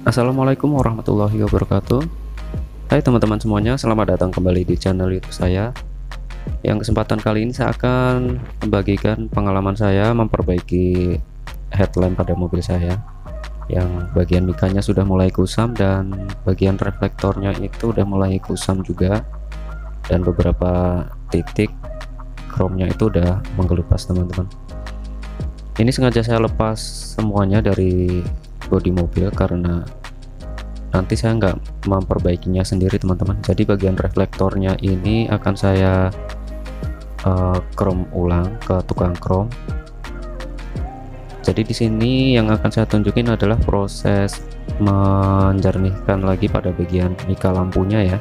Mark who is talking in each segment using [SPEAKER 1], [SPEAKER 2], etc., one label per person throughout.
[SPEAKER 1] Assalamualaikum warahmatullahi wabarakatuh. Hai teman-teman semuanya, selamat datang kembali di channel YouTube saya. Yang kesempatan kali ini saya akan membagikan pengalaman saya memperbaiki headlamp pada mobil saya, yang bagian mikanya sudah mulai kusam dan bagian reflektornya itu udah mulai kusam juga, dan beberapa titik chrome-nya itu udah menggelupas teman-teman. Ini sengaja saya lepas semuanya dari bodi mobil karena nanti saya nggak memperbaikinya sendiri teman-teman. Jadi bagian reflektornya ini akan saya chrome ulang ke tukang chrome. Jadi di sini yang akan saya tunjukin adalah proses menjernihkan lagi pada bagian mika lampunya ya.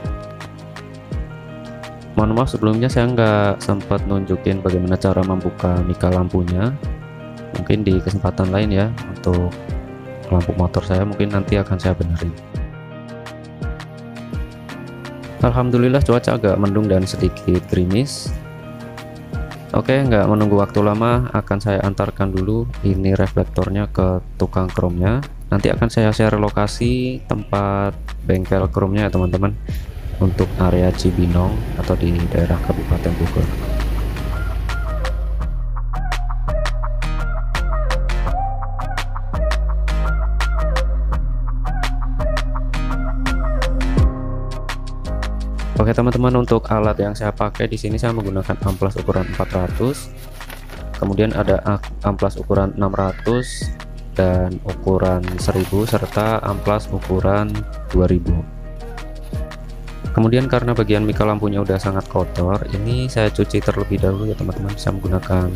[SPEAKER 1] Mohon maaf sebelumnya saya nggak sempat nunjukin bagaimana cara membuka mika lampunya. Mungkin di kesempatan lain ya, untuk lampu motor saya mungkin nanti akan saya benerin. Alhamdulillah cuaca agak mendung dan sedikit gerimis. Oke, nggak menunggu waktu lama, akan saya antarkan dulu ini reflektornya ke tukang chrome-nya. Nanti akan saya share lokasi tempat bengkel chrome-nya ya teman-teman, untuk area Cibinong atau di daerah Kabupaten Bogor. Oke teman-teman, untuk alat yang saya pakai di sini saya menggunakan amplas ukuran 400, kemudian ada amplas ukuran 600 dan ukuran 1000 serta amplas ukuran 2000. Kemudian karena bagian mika lampunya udah sangat kotor, ini saya cuci terlebih dahulu ya teman-teman. Saya menggunakan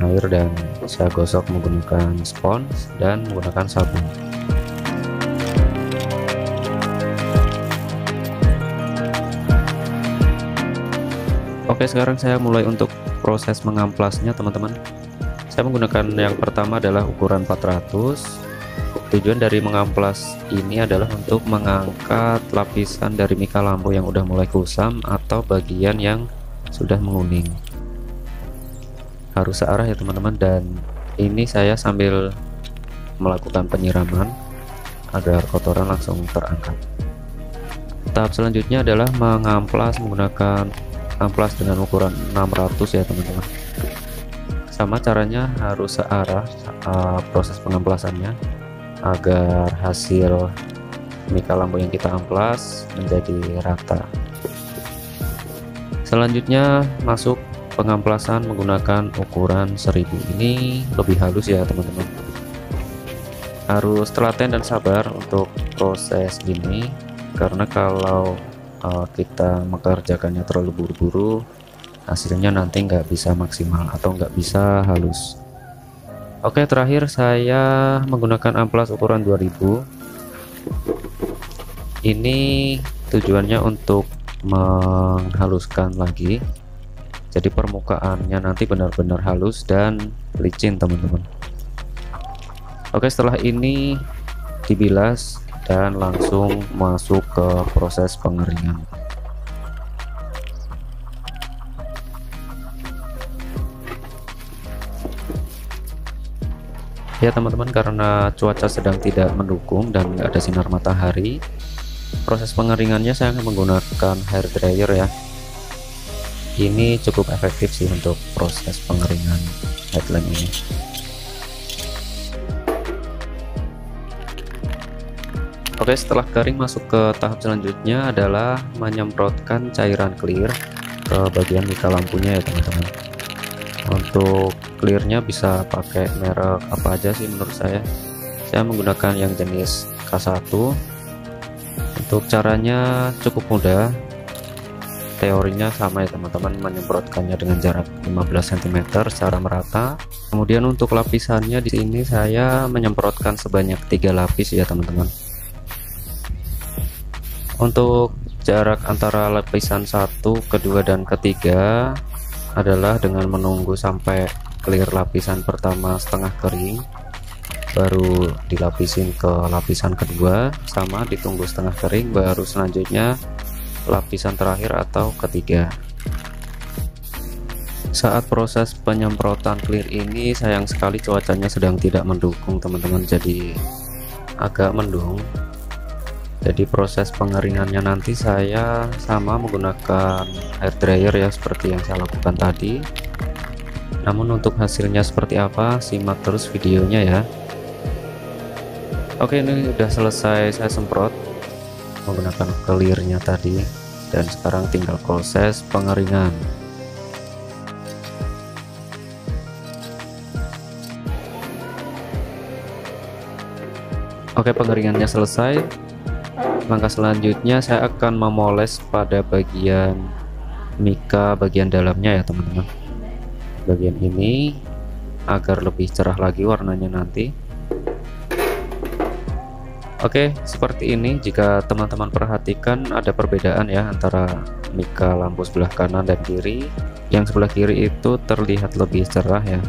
[SPEAKER 1] air dan saya gosok menggunakan spons dan menggunakan sabun. Oke, sekarang saya mulai untuk proses mengamplasnya teman-teman. Saya menggunakan yang pertama adalah ukuran 400. Tujuan dari mengamplas ini adalah untuk mengangkat lapisan dari mika lampu yang udah mulai kusam atau bagian yang sudah menguning. Harus searah ya teman-teman, dan ini saya sambil melakukan penyiraman agar kotoran langsung terangkat. Tahap selanjutnya adalah mengamplas menggunakan amplas dengan ukuran 600 ya teman-teman. Sama caranya, harus searah proses pengamplasannya agar hasil mika lampu yang kita amplas menjadi rata. Selanjutnya masuk pengamplasan menggunakan ukuran 1000. Ini lebih halus ya teman-teman. Harus telaten dan sabar untuk proses ini, karena kalau kita mengerjakannya terlalu buru-buru, hasilnya nanti nggak bisa maksimal atau nggak bisa halus. Oke, terakhir saya menggunakan amplas ukuran 2000. Ini tujuannya untuk menghaluskan lagi, jadi permukaannya nanti benar-benar halus dan licin teman-teman. Oke, setelah ini dibilas dan langsung masuk ke proses pengeringan. Ya teman-teman, karena cuaca sedang tidak mendukung dan nggak ada sinar matahari, proses pengeringannya saya akan menggunakan hair dryer ya. Ini cukup efektif sih untuk proses pengeringan headlamp ini. Oke, setelah kering masuk ke tahap selanjutnya adalah menyemprotkan cairan clear ke bagian mika lampunya ya teman-teman. Untuk clearnya bisa pakai merek apa aja sih menurut saya. Saya menggunakan yang jenis K1. Untuk caranya cukup mudah. Teorinya sama ya teman-teman, menyemprotkannya dengan jarak 15 cm secara merata. Kemudian untuk lapisannya di sini saya menyemprotkan sebanyak 3 lapis ya teman-teman. Untuk jarak antara lapisan 1, kedua, dan ketiga adalah dengan menunggu sampai clear lapisan pertama setengah kering, baru dilapisin ke lapisan kedua, sama ditunggu setengah kering, baru selanjutnya lapisan terakhir atau ketiga. Saat proses penyemprotan clear ini sayang sekali cuacanya sedang tidak mendukung teman-teman, jadi agak mendung. Jadi proses pengeringannya nanti saya sama menggunakan hair dryer ya, seperti yang saya lakukan tadi. Namun untuk hasilnya seperti apa, simak terus videonya ya. Oke, ini udah selesai saya semprot menggunakan clearnya tadi, dan sekarang tinggal proses pengeringan. Oke, pengeringannya selesai. Langkah selanjutnya saya akan memoles pada bagian mika bagian dalamnya ya teman-teman, bagian ini agar lebih cerah lagi warnanya nanti. Oke, seperti ini. Jika teman-teman perhatikan ada perbedaan ya antara mika lampu sebelah kanan dan kiri. Yang sebelah kiri itu terlihat lebih cerah ya,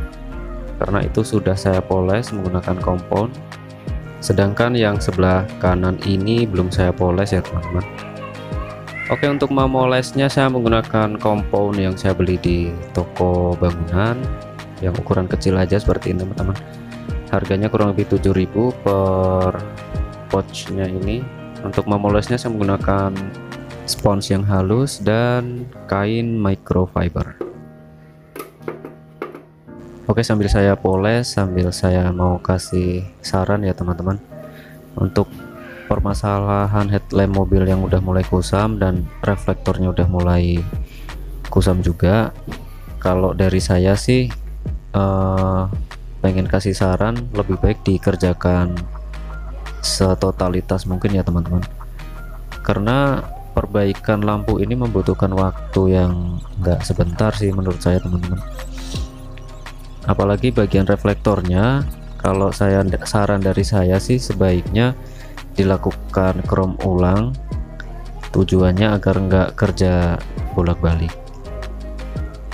[SPEAKER 1] karena itu sudah saya poles menggunakan kompon. Sedangkan yang sebelah kanan ini belum saya poles ya teman-teman. Oke, untuk memolesnya saya menggunakan kompon yang saya beli di toko bangunan yang ukuran kecil aja seperti ini teman-teman. Harganya kurang lebih 7.000 per pouchnya ini. Untuk memolesnya saya menggunakan spons yang halus dan kain microfiber. Oke, sambil saya poles, sambil saya mau kasih saran ya teman-teman, untuk permasalahan headlamp mobil yang udah mulai kusam dan reflektornya udah mulai kusam juga. Kalau dari saya sih pengen kasih saran, lebih baik dikerjakan setotalitas mungkin ya teman-teman, karena perbaikan lampu ini membutuhkan waktu yang enggak sebentar sih menurut saya teman-teman. Apalagi bagian reflektornya, kalau saya saran dari saya sih sebaiknya dilakukan chrome ulang, tujuannya agar nggak kerja bolak-balik.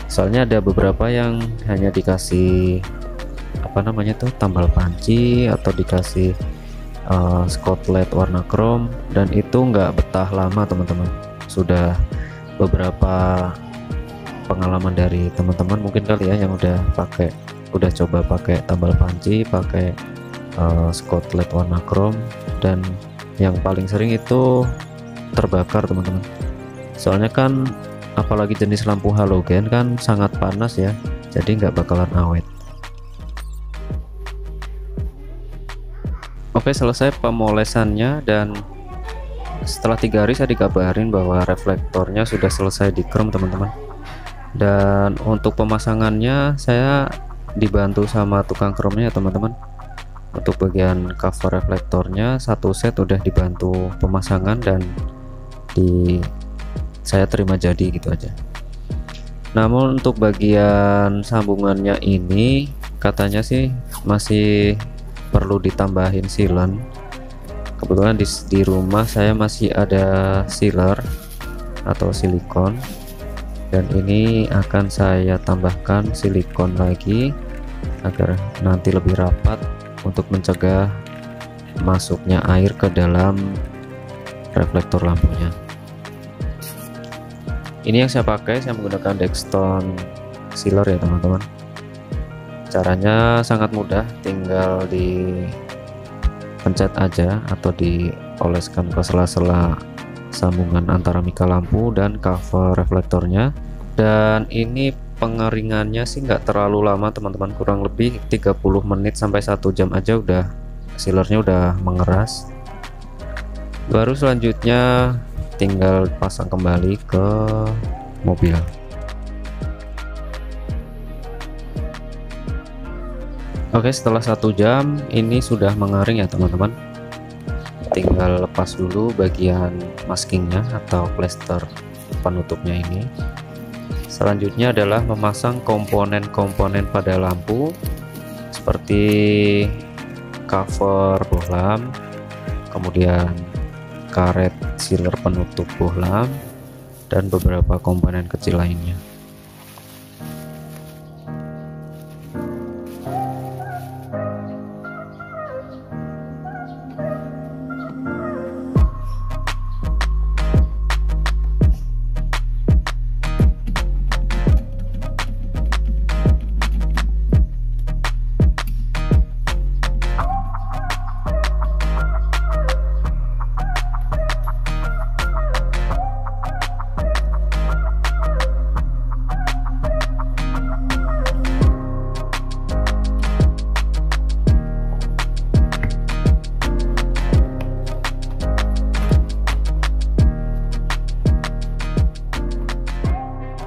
[SPEAKER 1] Soalnya ada beberapa yang hanya dikasih apa namanya tuh tambal panci atau dikasih skotlet warna chrome, dan itu nggak betah lama teman-teman. Sudah beberapa pengalaman dari teman-teman mungkin kali ya yang udah coba pakai tambal panci, pakai skotlet warna chrome, dan yang paling sering itu terbakar teman-teman. Soalnya kan apalagi jenis lampu halogen kan sangat panas ya, jadi nggak bakalan awet. Oke, selesai pemolesannya, dan setelah 3 hari saya dikabarin bahwa reflektornya sudah selesai di chrome teman-teman. Dan untuk pemasangannya saya dibantu sama tukang chrome-nya ya teman-teman. Untuk bagian cover reflektornya satu set udah dibantu pemasangan dan saya terima jadi gitu aja. Namun untuk bagian sambungannya ini katanya sih masih perlu ditambahin sealant. Kebetulan di rumah saya masih ada sealer atau silikon, dan ini akan saya tambahkan silikon lagi agar nanti lebih rapat untuk mencegah masuknya air ke dalam reflektor lampunya. Ini yang saya pakai, saya menggunakan Dextone sealer ya teman-teman. Caranya sangat mudah, tinggal dipencet aja atau dioleskan ke sela-sela sambungan antara mika lampu dan cover reflektornya. Dan ini pengeringannya sih nggak terlalu lama teman-teman, kurang lebih 30 menit sampai 1 jam aja udah sealernya udah mengeras. Baru selanjutnya tinggal pasang kembali ke mobil. Oke, setelah 1 jam ini sudah mengering ya teman-teman. Tinggal lepas dulu bagian maskingnya atau plester penutupnya ini. Selanjutnya adalah memasang komponen-komponen pada lampu seperti cover bohlam, kemudian karet sealer penutup bohlam, dan beberapa komponen kecil lainnya.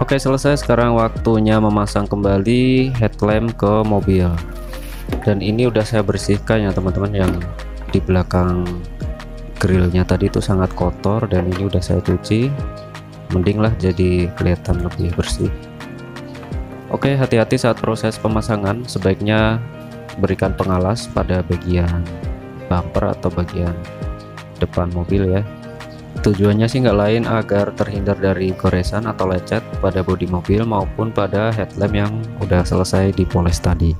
[SPEAKER 1] Oke, selesai. Sekarang waktunya memasang kembali headlamp ke mobil. Dan ini udah saya bersihkan ya teman-teman, yang di belakang grillnya tadi itu sangat kotor, dan ini udah saya cuci, mending lah jadi kelihatan lebih bersih. Oke, hati-hati saat proses pemasangan, sebaiknya berikan pengalas pada bagian bumper atau bagian depan mobil ya. Tujuannya sih nggak lain agar terhindar dari goresan atau lecet pada bodi mobil maupun pada headlamp yang udah selesai dipoles tadi.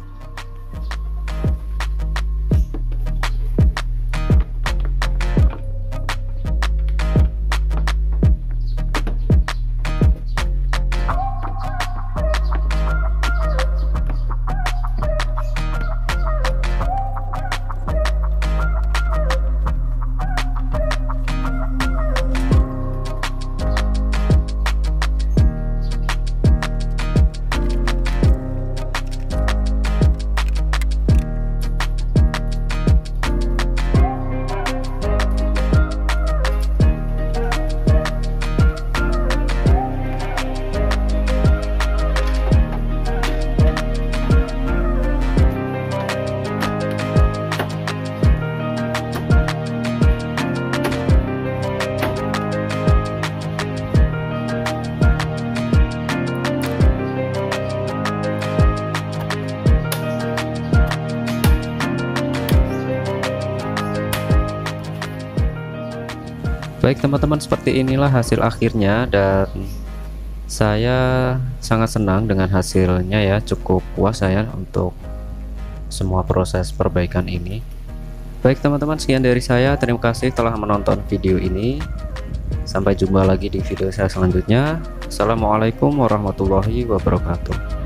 [SPEAKER 1] Baik teman-teman, seperti inilah hasil akhirnya, dan saya sangat senang dengan hasilnya ya, cukup puas saya untuk semua proses perbaikan ini. Baik teman-teman, sekian dari saya, terima kasih telah menonton video ini. Sampai jumpa lagi di video saya selanjutnya. Assalamualaikum warahmatullahi wabarakatuh.